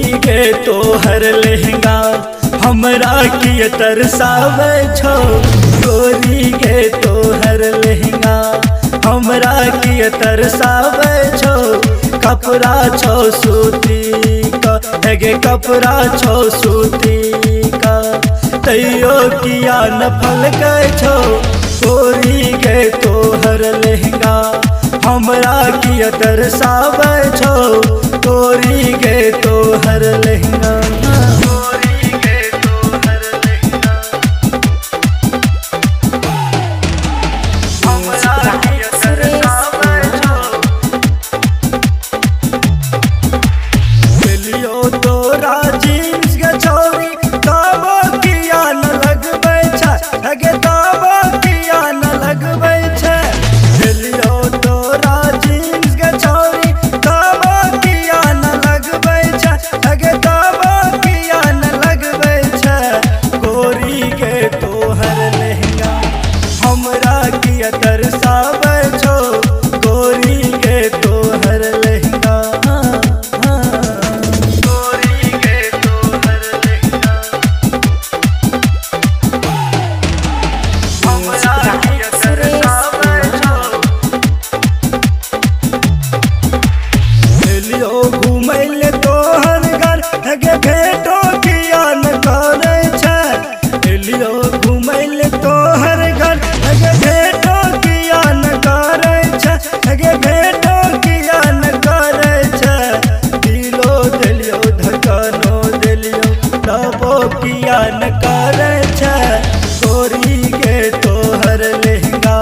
गोरी गे तोहर लहंगा हमरा के तरसावे छो। गोरी गे तोहर लहंगा हमरा के तरसावे छो। कपड़ा छो सूती का गे कपड़ा छो सूती का तैयो किया न फल गए छो। गोरी गे तोहर लहंगा हमरा के तरसावे छो। गोरी गे तोहर लहंगा तरसावे छो। गोरी गे तोहर लहंगा गोरी गे तोहर लहंगा हमरा के तरसावे छो। लियो घूमै ले तोहर घर गे भेटो किया न करे छै। लियो घूमै ले तोहर घर गे भेटो किया न करे छै। गे भेटो किया न करे छै। दिलो देलियो धकानो देलियो तबो किया न करे छै। गोरी गे तोहर लहंगा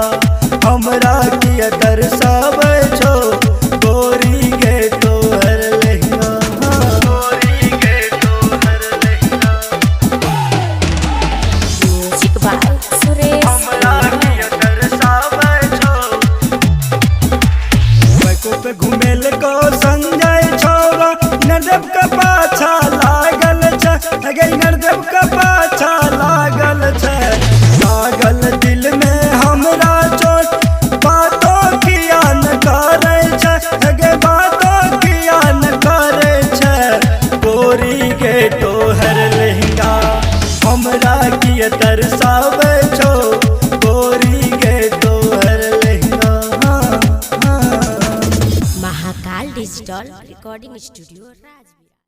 हमरा के तरसावे छो। गोरी गे तोहर लहंगा गोरी गे तोहर लहंगा हमरा के तरसावे छो। बाइको पे घुमेल को संजय छोरा नरदेव का पाछा लागल छै। गे नरदेव का पाछा लागल छै। लागल दिल में हमरा चोट बातो किया न करे छै। गे बातो किया न करे छै। गोरी गे तोहर लहंगा हमरा के तरसावे छो। गोरी गे तोहर लहंगा महाकाल डिजिटल रिकॉर्डिंग स्टूडियो।